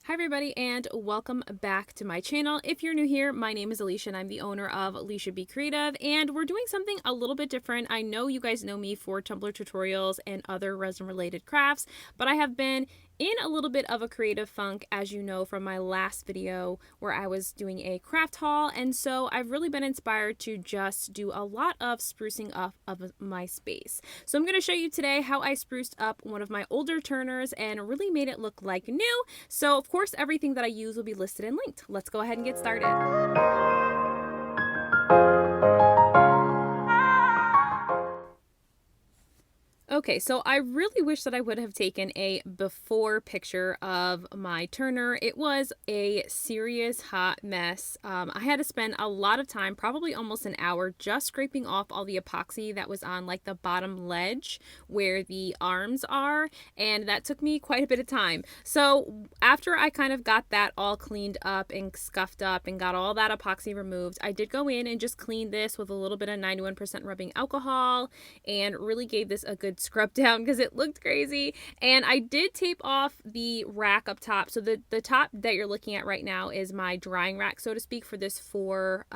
Hi everybody and welcome back to my channel. If you're new here, my name is Lysha and I'm the owner of Lysha Be Creative, and we're doing something a little bit different. I know you guys know me for Tumbler tutorials and other resin related crafts, but I have been in a little bit of a creative funk, as you know from my last video where I was doing a craft haul, and so I've really been inspired to just do a lot of sprucing up of my space. So I'm going to show you today how I spruced up one of my older turners and really made it look like new. So of course everything that I use will be listed and linked. Let's go ahead and get started. Okay, so I really wish that I would have taken a before picture of my turner. It was a serious hot mess. I had to spend a lot of time, probably almost an hour, just scraping off all the epoxy that was on like the bottom ledge where the arms are, and that took me quite a bit of time. So after I kind of got that all cleaned up and scuffed up and got all that epoxy removed, I did go in and just clean this with a little bit of 91% rubbing alcohol and really gave this a good scrub down because it looked crazy. And I did tape off the rack up top. So the top that you're looking at right now is my drying rack, so to speak, for this four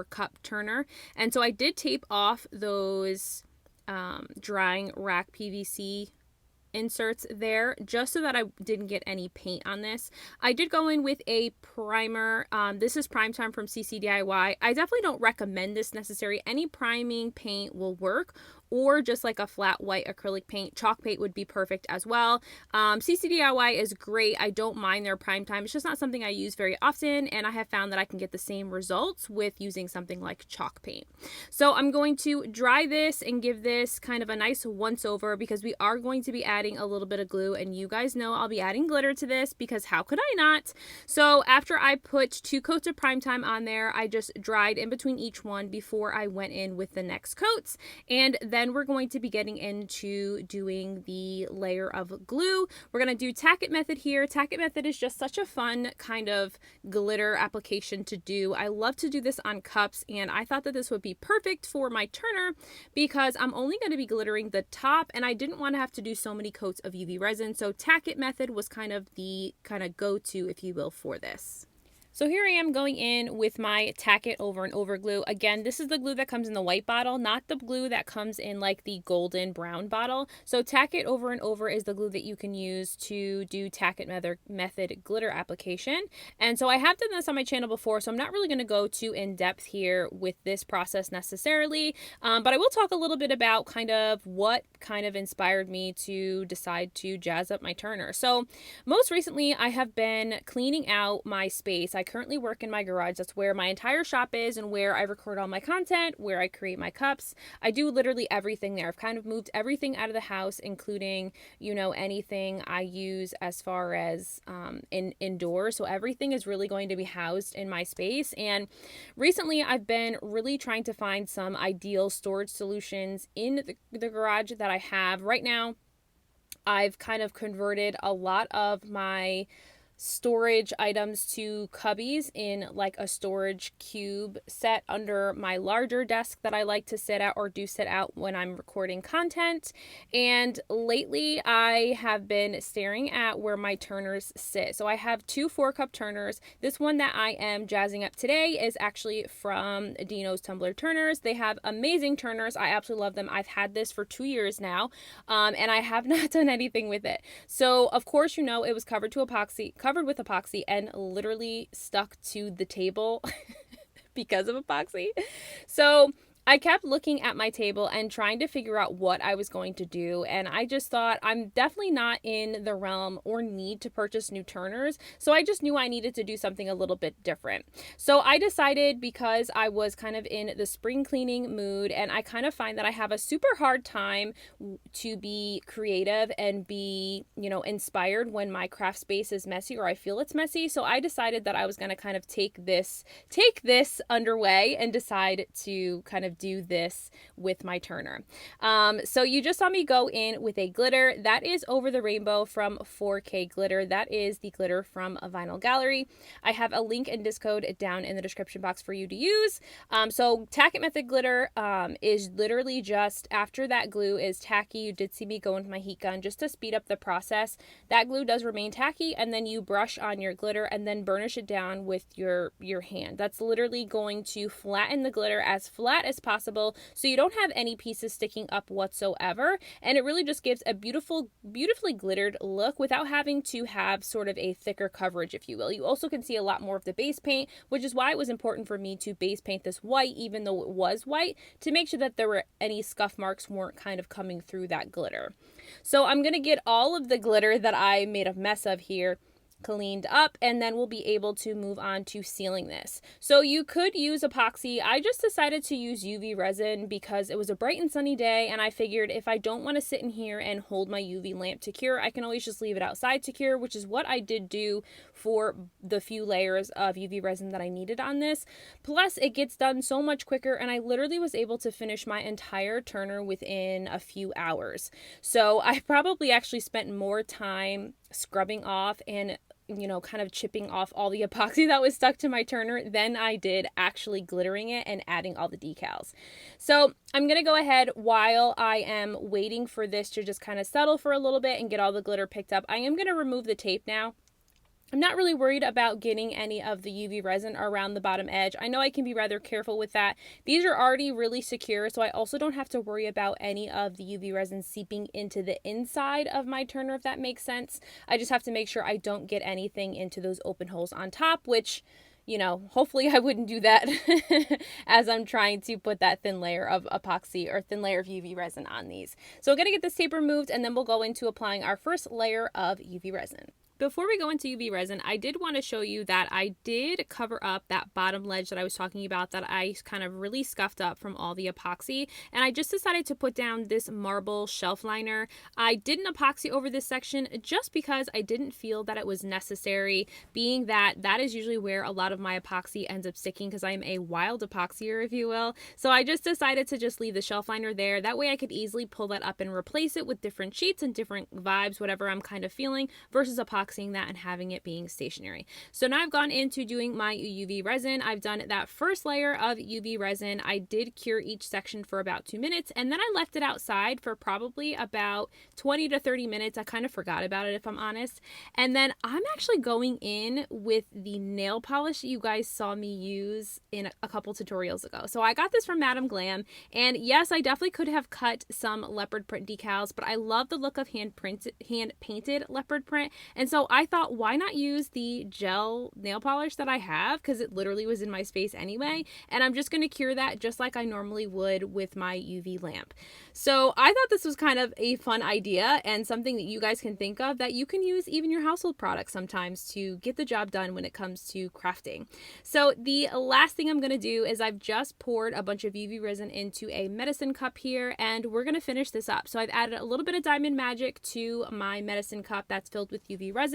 cup turner. And so I did tape off those drying rack PVC inserts there just so that I didn't get any paint on this. I did go in with a primer. This is Primetime from CCDIY. I definitely don't recommend this necessarily. Any priming paint will work, or just like a flat white acrylic paint. Chalk paint would be perfect as well. CCDIY is great. I don't mind their Primetime. It's just not something I use very often, and I have found that I can get the same results with using something like chalk paint. So I'm going to dry this and give this kind of a nice once over because we are going to be adding a little bit of glue, and you guys know I'll be adding glitter to this because how could I not? So after I put 2 coats of Primetime on there, I just dried in between each one before I went in with the next coats, and then we're going to be getting into doing the layer of glue. We're going to do tack it method here. Tack it method is just such a fun kind of glitter application to do. I love to do this on cups, and I thought that this would be perfect for my turner because I'm only going to be glittering the top, and I didn't want to have to do so many coats of UV resin. So tack it method was kind of the go-to, if you will, for this. So here I am going in with my tack it over and over glue. Again, this is the glue that comes in the white bottle, not the glue that comes in like the golden brown bottle. So tack it over and over is the glue that you can use to do tack it method glitter application. And so I have done this on my channel before, so I'm not really going to go too in depth here with this process necessarily. But I will talk a little bit about kind of what kind of inspired me to decide to jazz up my turner. So most recently I have been cleaning out my space. I currently work in my garage. That's where my entire shop is and where I record all my content, where I create my cups. I do literally everything there. I've kind of moved everything out of the house, including, you know, anything I use as far as indoors. So everything is really going to be housed in my space. And recently I've been really trying to find some ideal storage solutions in the garage that I have. Right now, I've kind of converted a lot of my storage items to cubbies in like a storage cube set under my larger desk that I like to sit at or do sit out when I'm recording content. And lately I have been staring at where my turners sit. So I have 2 4-cup turners. This one that I am jazzing up today is actually from Dino's Tumbler Turners. They have amazing turners. I absolutely love them. I've had this for 2 years now, and I have not done anything with it. So of course, you know, it was covered with epoxy and literally stuck to the table because of epoxy. So I kept looking at my table and trying to figure out what I was going to do, and I just thought I'm definitely not in the realm or need to purchase new turners, so I just knew I needed to do something a little bit different. So I decided, because I was kind of in the spring cleaning mood, and I kind of find that I have a super hard time to be creative and be, you know, inspired when my craft space is messy or I feel it's messy. So I decided that I was going to kind of take this underway and decide to kind of of do this with my Turner. So you just saw me go in with a glitter. That is Over the Rainbow from 4K Glitter. That is the glitter from a Vinyl Gallery. I have a link and discode down in the description box for you to use. So Tack It Method glitter is literally just after that glue is tacky. You did see me go with my heat gun just to speed up the process. That glue does remain tacky, and then you brush on your glitter and then burnish it down with your hand. That's literally going to flatten the glitter as flat as possible so you don't have any pieces sticking up whatsoever, and it really just gives a beautifully glittered look without having to have sort of a thicker coverage, if you will. You also can see a lot more of the base paint, which is why it was important for me to base paint this white, even though it was white, to make sure that there were any scuff marks weren't kind of coming through that glitter. So I'm going to get all of the glitter that I made a mess of here cleaned up, and then we'll be able to move on to sealing this. So you could use epoxy. I just decided to use UV resin because it was a bright and sunny day, and I figured if I don't want to sit in here and hold my UV lamp to cure, I can always just leave it outside to cure, which is what I did do for the few layers of UV resin that I needed on this. Plus, it gets done so much quicker, and I literally was able to finish my entire Turner within a few hours. So I probably actually spent more time scrubbing off and kind of chipping off all the epoxy that was stuck to my Turner than I did actually glittering it and adding all the decals. So I'm going to go ahead while I am waiting for this to just kind of settle for a little bit and get all the glitter picked up. I am going to remove the tape now. I'm not really worried about getting any of the UV resin around the bottom edge. I know I can be rather careful with that. These are already really secure, so I also don't have to worry about any of the UV resin seeping into the inside of my Turner, if that makes sense. I just have to make sure I don't get anything into those open holes on top, which, hopefully I wouldn't do that as I'm trying to put that thin layer of epoxy or thin layer of UV resin on these. So we're going to get this tape removed, and then we'll go into applying our first layer of UV resin. Before we go into UV resin, I did want to show you that I did cover up that bottom ledge that I was talking about that I kind of really scuffed up from all the epoxy, and I just decided to put down this marble shelf liner. I didn't epoxy over this section just because I didn't feel that it was necessary, being that that is usually where a lot of my epoxy ends up sticking because I am a wild epoxier, if you will. So I just decided to just leave the shelf liner there. That way I could easily pull that up and replace it with different sheets and different vibes, whatever I'm kind of feeling, versus epoxying that and having it being stationary. So now I've gone into doing my UV resin. I've done that first layer of UV resin. I did cure each section for about 2 minutes, and then I left it outside for probably about 20 to 30 minutes. I kind of forgot about it, if I'm honest. And then I'm actually going in with the nail polish that you guys saw me use in a couple tutorials ago. So I got this from Madam Glam, and yes, I definitely could have cut some leopard print decals, but I love the look of hand painted leopard print, and so I thought, why not use the gel nail polish that I have, because it literally was in my space anyway, and I'm just going to cure that just like I normally would with my UV lamp. So I thought this was kind of a fun idea and something that you guys can think of that you can use even your household products sometimes to get the job done when it comes to crafting. So the last thing I'm going to do is I've just poured a bunch of UV resin into a medicine cup here, and we're going to finish this up. So I've added a little bit of Diamond Magic to my medicine cup that's filled with UV resin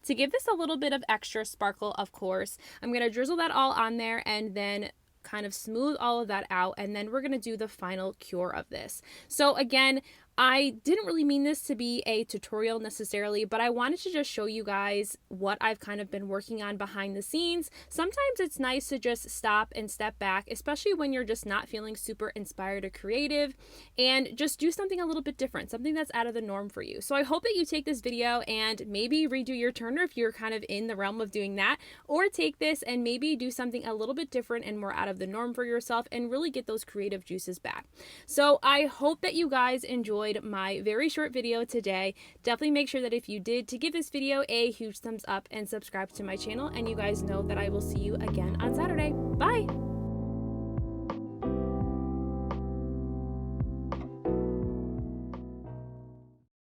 to give this a little bit of extra sparkle, of course. I'm going to drizzle that all on there and then kind of smooth all of that out, and then we're going to do the final cure of this. So again, I didn't really mean this to be a tutorial necessarily, but I wanted to just show you guys what I've kind of been working on behind the scenes. Sometimes it's nice to just stop and step back, especially when you're just not feeling super inspired or creative, and just do something a little bit different, something that's out of the norm for you. So I hope that you take this video and maybe redo your Turner if you're kind of in the realm of doing that, or take this and maybe do something a little bit different and more out of the norm for yourself and really get those creative juices back. So I hope that you guys enjoyed my very short video today. Definitely make sure that if you did, to give this video a huge thumbs up and subscribe to my channel, and you guys know that I will see you again on Saturday. Bye!